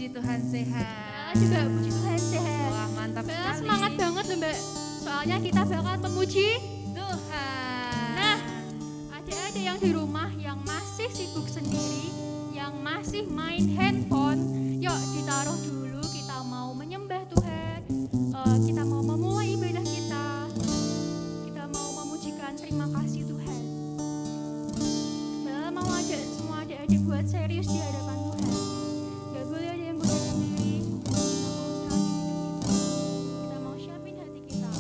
puji Tuhan sehat. Juga puji Tuhan sehat. Wah, mantap sekali. Semangat banget loh Mbak. Soalnya kita bakal memuji Tuhan. Nah, adik-adik yang di rumah yang masih sibuk sendiri, yang masih main handphone, yuk ditaruh dulu, kita mau menyembah Tuhan. Kita mau memulai ibadah kita. Kita mau memujikan terima kasih Tuhan. Mbak mau ajak semua adik-adik buat serius di hadapan Tuhan. Gak boleh ada yang boleh sendiri. Kita mau serahin hidup kita. Kita mau siapin hati kita.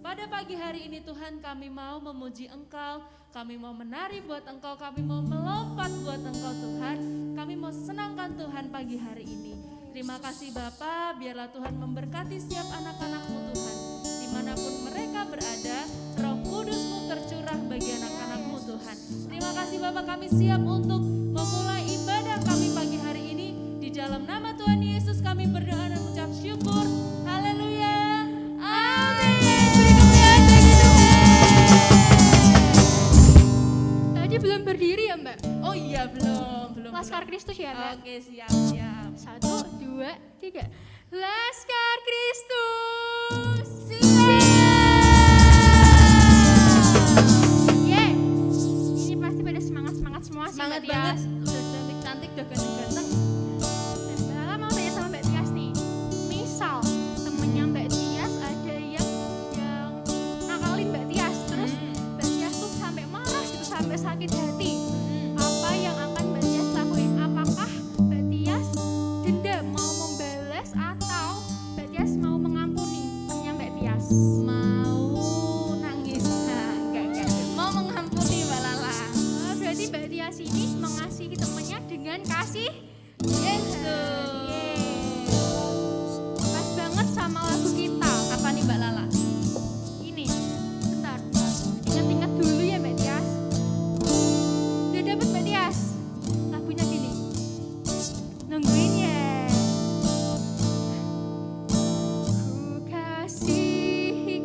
Pada pagi hari ini Tuhan kami mau memuji Engkau, kami mau menari buat Engkau, kami mau melompat buat Engkau Tuhan, kami mau senangkan Tuhan pagi hari ini. Terima kasih Bapa, biarlah Tuhan memberkati setiap anak-anak-Mu Tuhan. Dimanapun mereka berada, Roh Kudus-Mu tercurah bagi anak-anak-Mu Tuhan. Terima kasih Bapa, kami siap untuk memulai ibadah kami pagi hari ini. Di dalam nama Tuhan Yesus kami berdoa dan mengucap syukur. Haleluya. Amin. Tadi belum berdiri ya Mbak? Oh iya, belum. Laskar Kristus ya Mbak? Oke, siap. 1, 2, 3. Laskar Kristus. Yeay. Ini pasti pada semangat semua sih Semangat Mbak Tias. banget. Udah cantik-cantik, udah ganteng-ganteng. Mbak Lala mau tanya sama Mbak Tias nih. Misal temennya Mbak Tias ada yang nakalin Mbak Tias, terus Mbak Tias tuh sampai marah gitu, sampai sakit hati. Apa yang akan Mbak Tias lakuin? Apakah Mbak Tias dendam mau membalas atau Mbak Tias mau mengampuni temennya Mbak Tias? Mau nangis. Enggak. Mau mengampuni Mbak Lala. Berarti Mbak Tias ini mengasihi temennya dengan kasih Yesus. Yeay. Pas banget sama lagu kita. Apa nih Mbak Lala? Ini, bentar. Ingat-ingat dulu ya Mbak Tias. Udah dapet Mbak Tias? Lagunya gini. Nungguin ya. Ku kasihi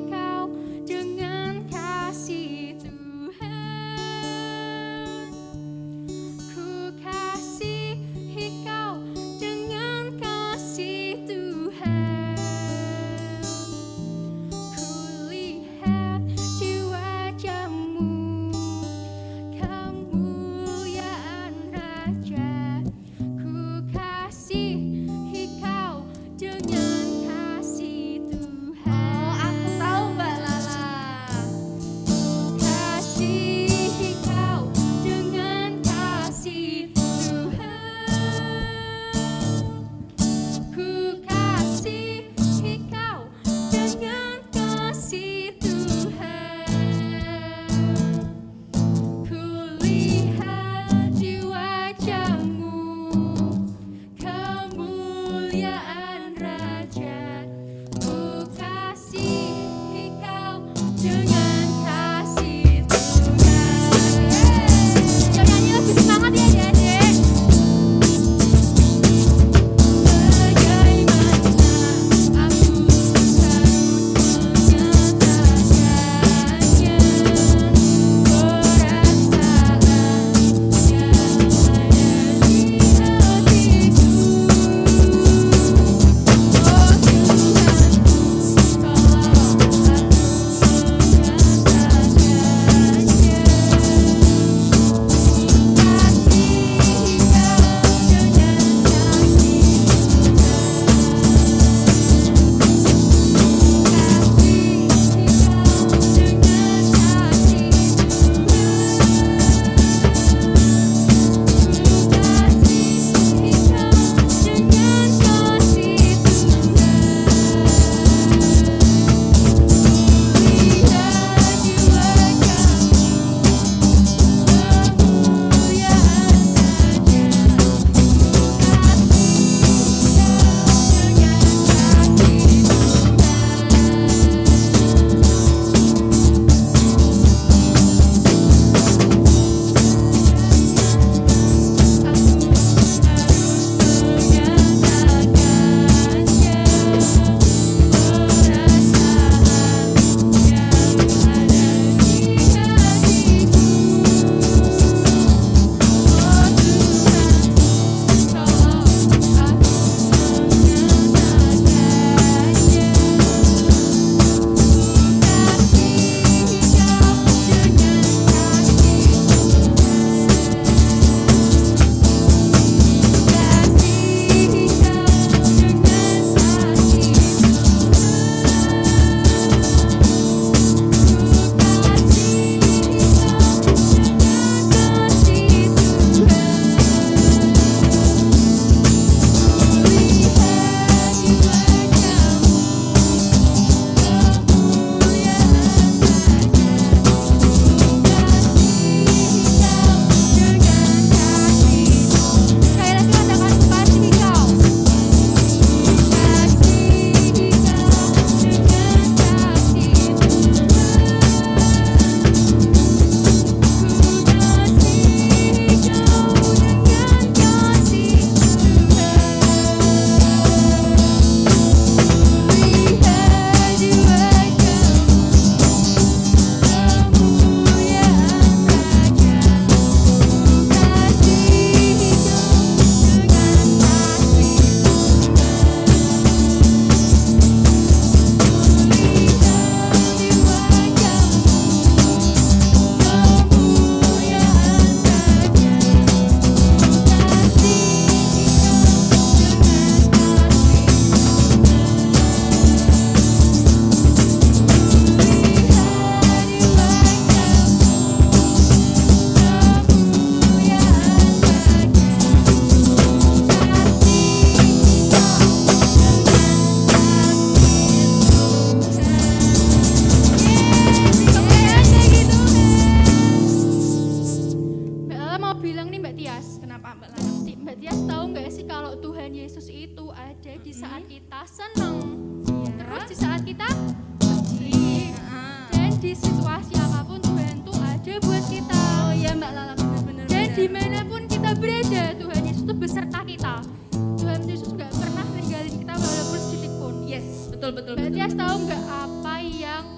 Tias tahu nggak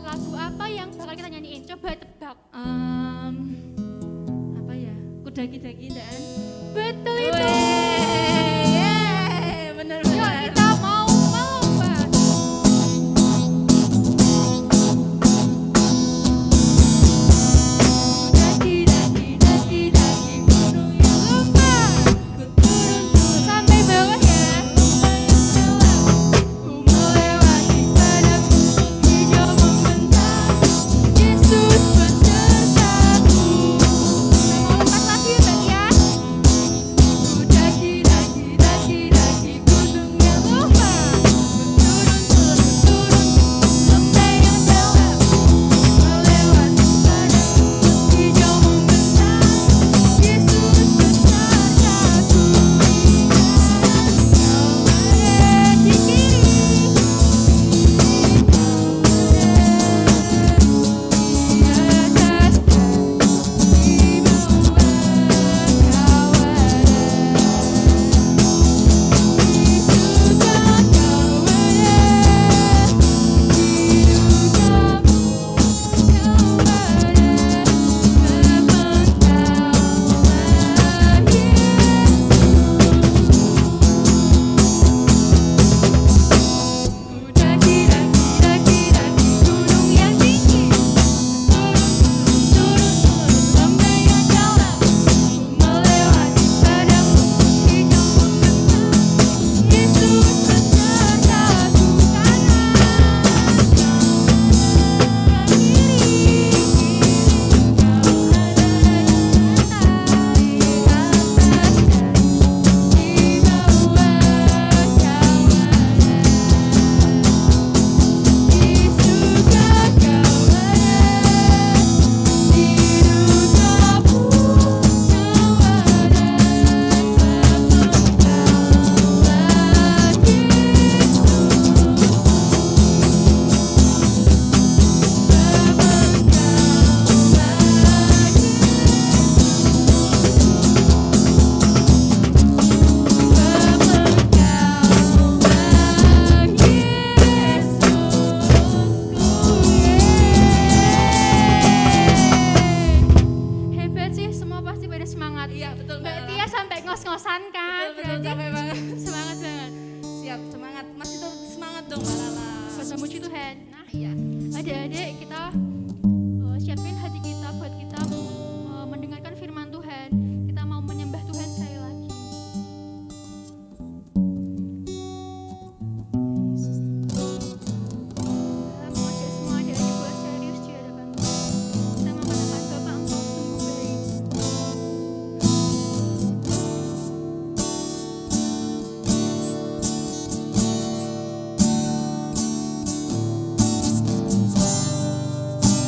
lagu apa yang bakal kita nyanyiin? Coba tebak. Apa ya? Kudaki-daki dan. Betul itu. Bener Yuk bener. kita mau Mbak. Daki gunung yang Lupa. ku turun Sampai bawah ya. ku melewati padang rumput hijau membentang. Yesus besertaku. Mau lompat lagi Mbak Tias. Ku daki gunung yang lupa. Ku turun lembah yang dalam. Melewati padang rumput hijau membentang. Yesus besertaku. Kau ada di gunung yang tinggi. Turun lembah yang dalam. Melewati padang rumput hijau membentang. Yesus besertaku. Hebat sih, semua pasti pada semangat. Iya, betul, Mbak Mbak. Tia sampai ngos-ngosan kan? Betul, Berarti capek banget. semangat banget. Siap, semangat. Masih tetap semangat dong, Mbak Lala. Buat memuji Tuhan. Nah iya, adik-adik kita siapin hati kita buat kita mendengarkan firman Tuhan. Kita mau menyembah Tuhan sekali lagi. Saya mengajak semua adik-adik buat serius di hadapan Tuhan. Kita mengatakan Bapa Engkau sungguh baik. Yesus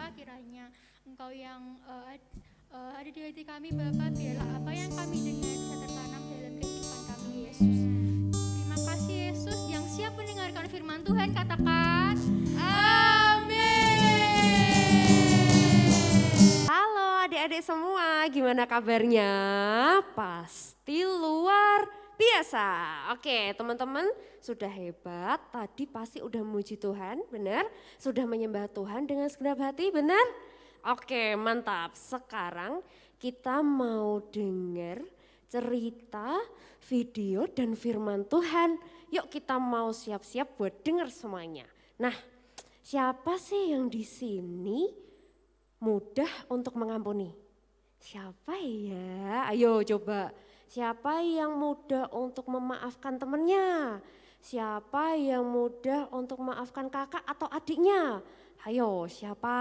Bapa, kiranya Engkau yang ada di hati kami Bapa, biarlah apa yang kami dengar bisa tertanam dalam kehidupan kami Yesus. Terima kasih Yesus yang siap mendengarkan firman Tuhan, katakan Halo adik-adik semua, gimana kabarnya? Pasti luar biasa. Oke teman-teman, sudah hebat, tadi pasti udah memuji Tuhan, benar? Sudah menyembah Tuhan dengan segenap hati, benar? Oke mantap, sekarang kita mau dengar cerita, video dan firman Tuhan. Yuk kita mau siap-siap buat dengar semuanya. Nah, siapa sih yang di sini mudah untuk mengampuni? Siapa ya? Ayo coba. Siapa yang mudah untuk memaafkan temannya? Siapa yang mudah untuk memaafkan kakak atau adiknya? Ayo siapa?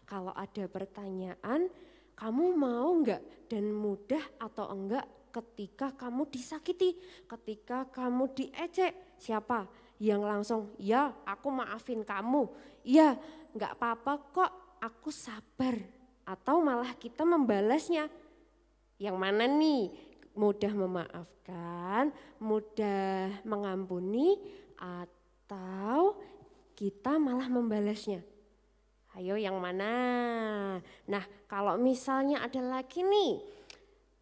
Kalau ada pertanyaan, kamu mau enggak dan mudah atau enggak ketika kamu disakiti, ketika kamu diejek? Siapa yang langsung, ya aku maafin kamu, ya enggak apa-apa kok, aku sabar, atau malah kita membalasnya? Yang mana nih? Mudah memaafkan, mudah mengampuni, atau kita malah membalasnya? Ayo yang mana? Nah kalau misalnya ada lagi nih,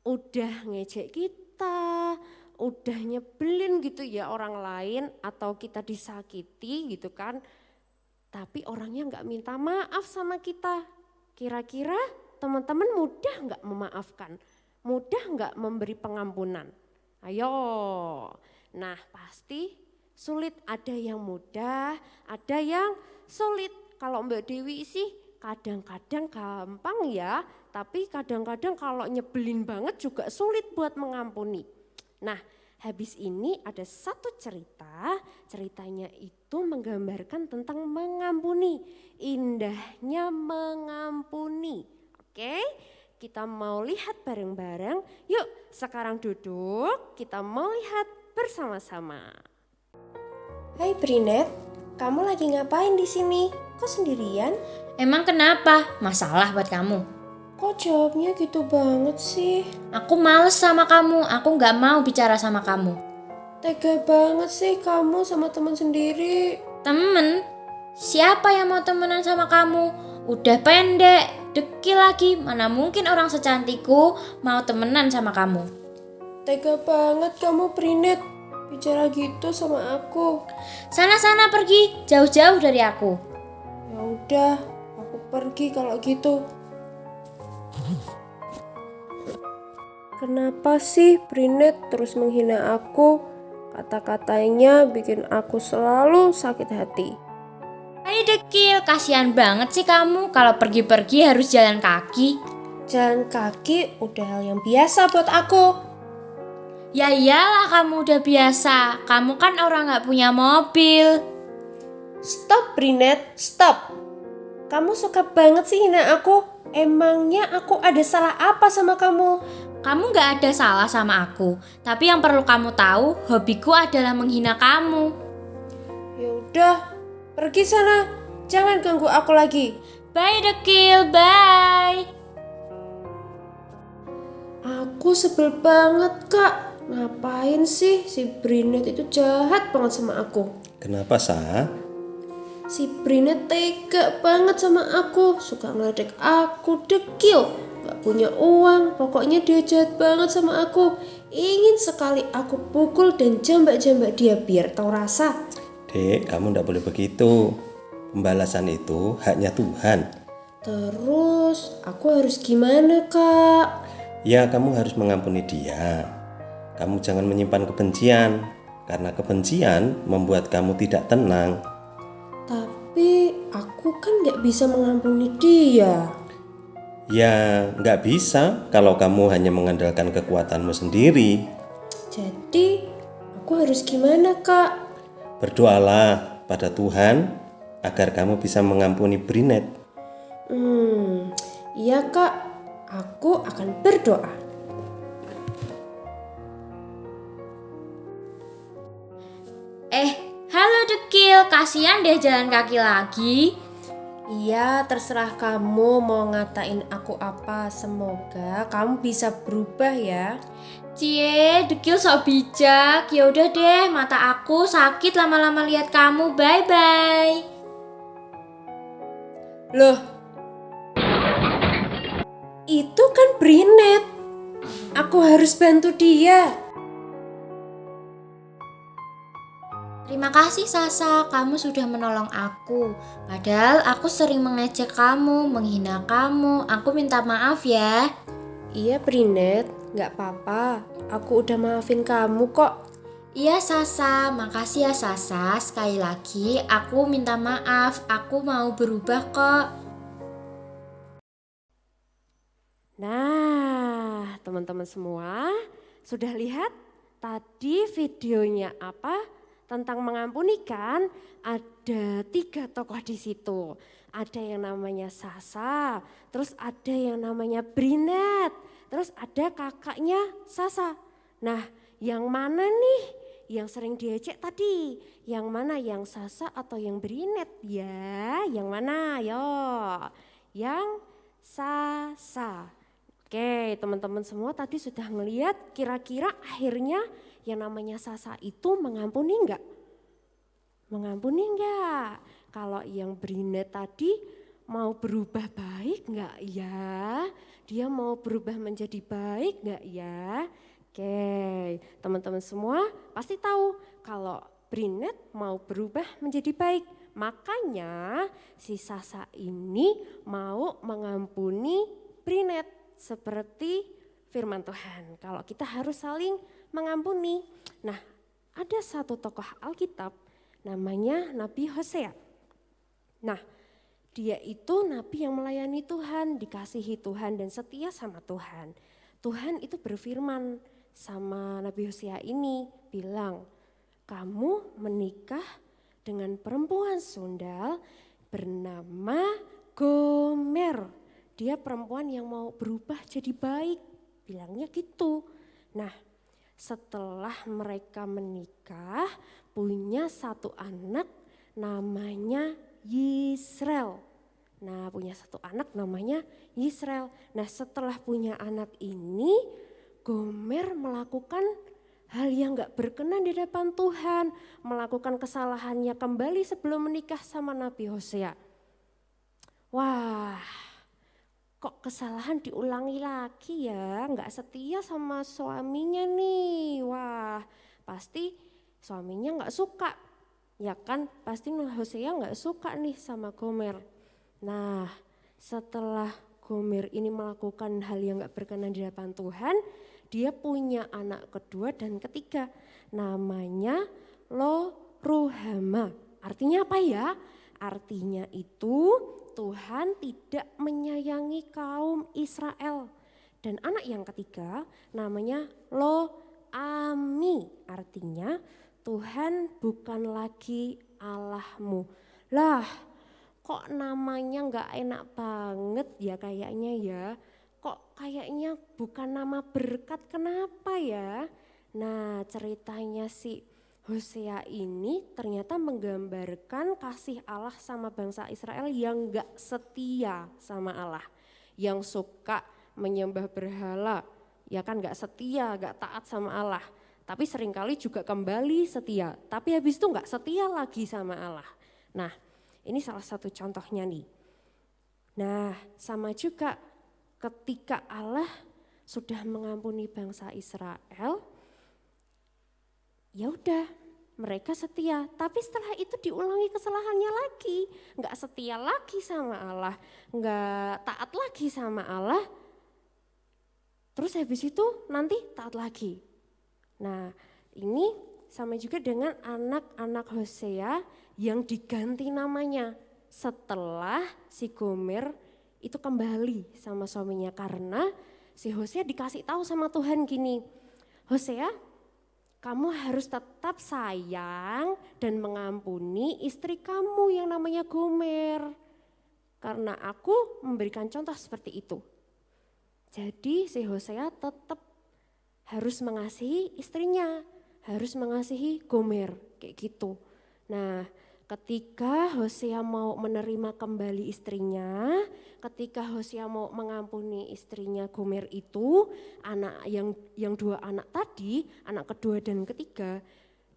udah ngejek kita, udah nyebelin gitu ya orang lain, atau kita disakiti gitu kan, tapi orangnya nggak minta maaf sama kita. Kira-kira teman-teman mudah nggak memaafkan? Mudah nggak memberi pengampunan? Ayo. Nah pasti sulit, ada yang mudah, ada yang sulit. Kalau Mbak Dewi sih kadang-kadang gampang ya, tapi kadang-kadang kalau nyebelin banget juga sulit buat mengampuni. Nah habis ini ada satu cerita, ceritanya itu menggambarkan tentang mengampuni, indahnya mengampuni. Oke, kita mau lihat bareng-bareng. Yuk sekarang duduk, kita mau lihat bersama-sama. Hai Brinet, kamu lagi ngapain di sini? Kok sendirian? Emang kenapa? Masalah buat kamu? Kok jawabnya gitu banget sih? Aku males sama kamu, aku gak mau bicara sama kamu. Tega banget sih kamu sama teman sendiri. Temen? Siapa yang mau temenan sama kamu? Udah pendek, dekil lagi, mana mungkin orang secantikku mau temenan sama kamu. Tega banget kamu Brinet, bicara gitu sama aku. Sana-sana pergi, jauh-jauh dari aku. Ya udah, aku pergi kalau gitu. Kenapa sih Brinet terus menghina aku? Kata-katanya bikin aku selalu sakit hati. Hai dekil, kasihan banget sih kamu kalau pergi-pergi harus jalan kaki. Jalan kaki udah hal yang biasa buat aku. Ya iyalah kamu udah biasa, kamu kan orang gak punya mobil. Stop Brinet, stop. Kamu suka banget sih hina aku. Emangnya aku ada salah apa sama kamu? Kamu gak ada salah sama aku, tapi yang perlu kamu tahu, hobiku adalah menghina kamu. Ya udah, pergi sana. Jangan ganggu aku lagi. Bye dekil, bye. Aku sebel banget kak. Ngapain sih si Brinet itu jahat banget sama aku. Kenapa, Sa? Si Brinet tega banget sama aku. Suka ngeledek aku, dekil, gak punya uang. Pokoknya dia jahat banget sama aku. Ingin sekali aku pukul dan jambak-jambak dia biar tahu rasa. Dek, kamu ndak boleh begitu. Pembalasan itu haknya Tuhan. Terus aku harus gimana kak? Ya, kamu harus mengampuni dia. Kamu jangan menyimpan kebencian, karena kebencian membuat kamu tidak tenang. Tapi aku kan gak bisa mengampuni dia. Ya, nggak bisa kalau kamu hanya mengandalkan kekuatanmu sendiri. Jadi aku harus gimana kak? Berdoalah pada Tuhan agar kamu bisa mengampuni Brinet. Iya kak, aku akan berdoa. Halo dekil, kasihan deh jalan kaki lagi. Iya, terserah kamu mau ngatain aku apa. Semoga kamu bisa berubah ya. Cie, dekil sok bijak. Ya udah deh, mata aku sakit lama-lama lihat kamu. Bye-bye. Loh, itu kan Brinet. Aku harus bantu dia. Terima kasih Sasa, kamu sudah menolong aku. Padahal aku sering mengejek kamu, menghina kamu. Aku minta maaf ya. Iya Brinet, gak apa-apa. Aku udah maafin kamu kok. Iya Sasa, makasih ya Sasa. Sekali lagi aku minta maaf. Aku mau berubah kok. Nah, teman-teman semua sudah lihat tadi videonya apa tentang mengampuni kan? Ada 3 tokoh di situ. Ada yang namanya Sasa, terus ada yang namanya Brinet, terus ada kakaknya Sasa. Nah, yang mana nih yang sering diejek tadi? Yang mana, yang Sasa atau yang Brinet ya? Yang mana? Yo, yang Sasa. Oke, teman-teman semua tadi sudah ngelihat kira-kira akhirnya yang namanya Sasa itu mengampuni enggak? Mengampuni enggak? Kalau yang Brinet tadi mau berubah baik enggak ya? Dia mau berubah menjadi baik enggak ya? Oke, teman-teman semua pasti tahu kalau Brinet mau berubah menjadi baik. Makanya si Sasa ini mau mengampuni Brinet. Seperti firman Tuhan, kalau kita harus saling mengampuni. Nah, ada satu tokoh Alkitab namanya Nabi Hosea. Nah, dia itu nabi yang melayani Tuhan, dikasihi Tuhan dan setia sama Tuhan. Tuhan itu berfirman sama Nabi Hosea ini, bilang, kamu menikah dengan perempuan sundal bernama Gomer. Dia perempuan yang mau berubah jadi baik, bilangnya gitu. Nah, setelah mereka menikah, punya 1 anak namanya Yisrael. Nah, punya 1 anak namanya Yisrael. Nah, setelah punya anak ini, Gomer melakukan hal yang gak berkenan di depan Tuhan, melakukan kesalahannya kembali sebelum menikah sama Nabi Hosea. Wah, kok kesalahan diulangi lagi ya, nggak setia sama suaminya nih. Wah, pasti suaminya nggak suka, ya kan? Pasti Hosea nggak suka nih sama Gomer. Nah, setelah Gomer ini melakukan hal yang nggak berkenan di hadapan Tuhan, dia punya anak kedua dan ketiga, namanya Lo-ruhama. Artinya apa ya? Artinya itu Tuhan tidak menyayangi kaum Israel. Dan anak yang ketiga namanya Lo-ami, artinya Tuhan bukan lagi Allahmu. Lah, kok namanya gak enak banget ya kayaknya ya. Kok kayaknya bukan nama berkat, kenapa ya? Nah, ceritanya si Hosea ini ternyata menggambarkan kasih Allah sama bangsa Israel yang gak setia sama Allah, yang suka menyembah berhala, ya kan gak setia, gak taat sama Allah, tapi seringkali juga kembali setia, tapi habis itu gak setia lagi sama Allah. Nah, ini salah satu contohnya nih. Nah, sama juga ketika Allah sudah mengampuni bangsa Israel, ya udah mereka setia, tapi setelah itu diulangi kesalahannya lagi, nggak setia lagi sama Allah, nggak taat lagi sama Allah, terus habis itu nanti taat lagi. Nah, ini sama juga dengan anak-anak Hosea yang diganti namanya setelah si Gomer itu kembali sama suaminya, karena si Hosea dikasih tahu sama Tuhan gini, Hosea, kamu harus tetap sayang dan mengampuni istri kamu yang namanya Gomer, karena aku memberikan contoh seperti itu. Jadi si Hosea tetap harus mengasihi istrinya, harus mengasihi Gomer, kayak gitu. Nah, ketika Hosea mau menerima kembali istrinya, ketika Hosea mau mengampuni istrinya Gomer itu, anak yang 2 anak tadi, anak kedua dan ketiga,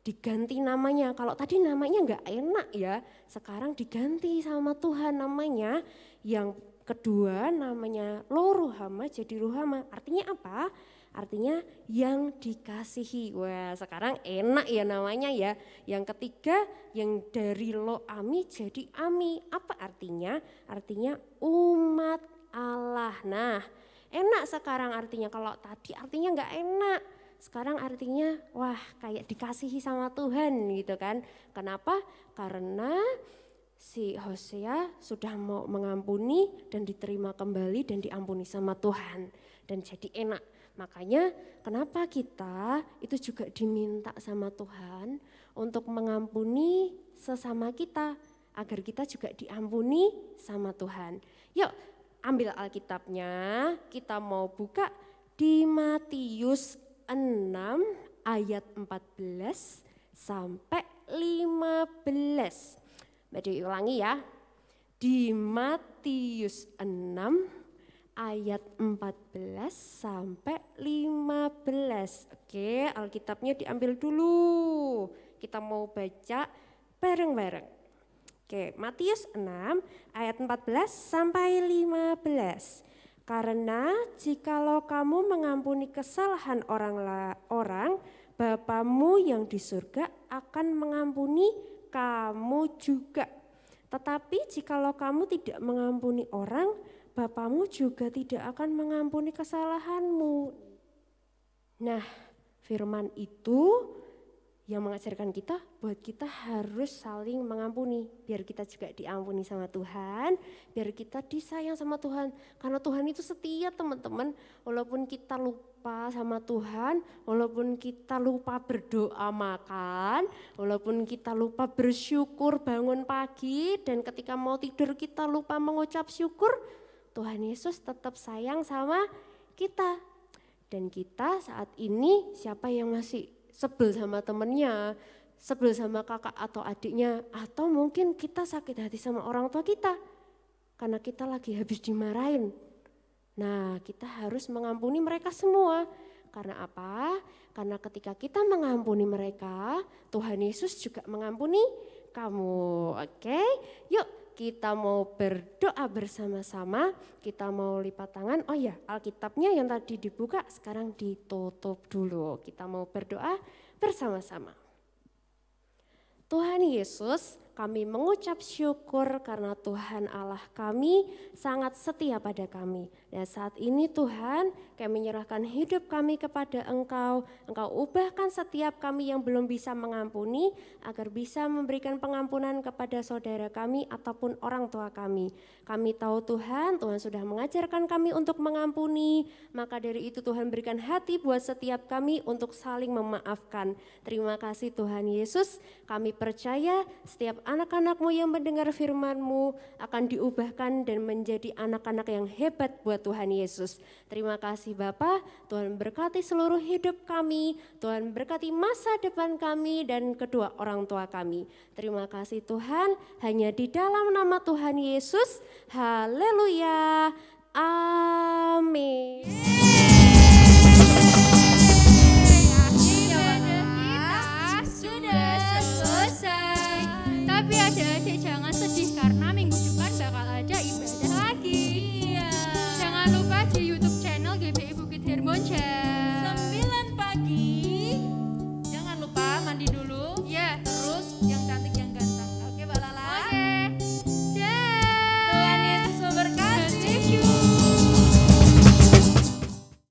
diganti namanya. Kalau tadi namanya nggak enak ya, sekarang diganti sama Tuhan namanya. Yang kedua namanya Lo-ruhama jadi Ruhama. Artinya apa? Artinya yang dikasihi. Wah, sekarang enak ya namanya ya. Yang ketiga yang dari Lo-ami jadi Ami. Apa artinya? Artinya umat Allah. Nah, enak sekarang artinya. Kalau tadi artinya nggak enak. Sekarang artinya wah kayak dikasihi sama Tuhan gitu kan. Kenapa? Karena si Hosea sudah mau mengampuni dan diterima kembali dan diampuni sama Tuhan. Dan jadi enak. Makanya kenapa kita itu juga diminta sama Tuhan untuk mengampuni sesama kita. Agar kita juga diampuni sama Tuhan. Yuk ambil Alkitabnya, kita mau buka di Matius 6 ayat 14 sampai 15. Mbak Dewi ulangi ya. Di Matius 6 ayat 14 sampai 15. Oke, Alkitabnya diambil dulu. Kita mau baca bareng-bareng. Oke, Matius 6 ayat 14 sampai 15. Karena jikalau kamu mengampuni kesalahan orang, Bapamu yang di surga akan mengampuni kamu juga. Tetapi jikalau kamu tidak mengampuni orang, Bapamu juga tidak akan mengampuni kesalahanmu. Nah, firman itu yang mengajarkan kita buat kita harus saling mengampuni. Biar kita juga diampuni sama Tuhan, biar kita disayang sama Tuhan. Karena Tuhan itu setia teman-teman, walaupun kita lupa sama Tuhan, walaupun kita lupa berdoa makan, walaupun kita lupa bersyukur bangun pagi, dan ketika mau tidur kita lupa mengucap syukur, Tuhan Yesus tetap sayang sama kita. Dan kita saat ini siapa yang masih sebel sama temennya, sebel sama kakak atau adiknya, atau mungkin kita sakit hati sama orang tua kita karena kita lagi habis dimarahin. Nah, kita harus mengampuni mereka semua. Karena apa? Karena ketika kita mengampuni mereka, Tuhan Yesus juga mengampuni kamu. Oke? Yuk kita mau berdoa bersama-sama, kita mau lipat tangan. Oh ya, Alkitabnya yang tadi dibuka sekarang ditutup dulu. Kita mau berdoa bersama-sama. Tuhan Yesus, kami mengucap syukur karena Tuhan Allah kami sangat setia pada kami. Dan saat ini Tuhan, kami menyerahkan hidup kami kepada Engkau. Engkau ubahkan setiap kami yang belum bisa mengampuni agar bisa memberikan pengampunan kepada saudara kami ataupun orang tua kami. Kami tahu Tuhan, Tuhan sudah mengajarkan kami untuk mengampuni. Maka dari itu Tuhan berikan hati buat setiap kami untuk saling memaafkan. Terima kasih Tuhan Yesus, kami percaya setiap anak-anak-Mu yang mendengar firman-Mu akan diubahkan dan menjadi anak-anak yang hebat buat Tuhan Yesus. Terima kasih Bapa, Tuhan berkati seluruh hidup kami, Tuhan berkati masa depan kami dan kedua orang tua kami. Terima kasih Tuhan, hanya di dalam nama Tuhan Yesus, haleluya, amin. Tapi adik-adik jangan sedih karena minggu depan bakal ada ibadah lagi. Iya. Jangan lupa di YouTube channel GBI Bukit Hermonja. 9 pagi. Jangan lupa mandi dulu.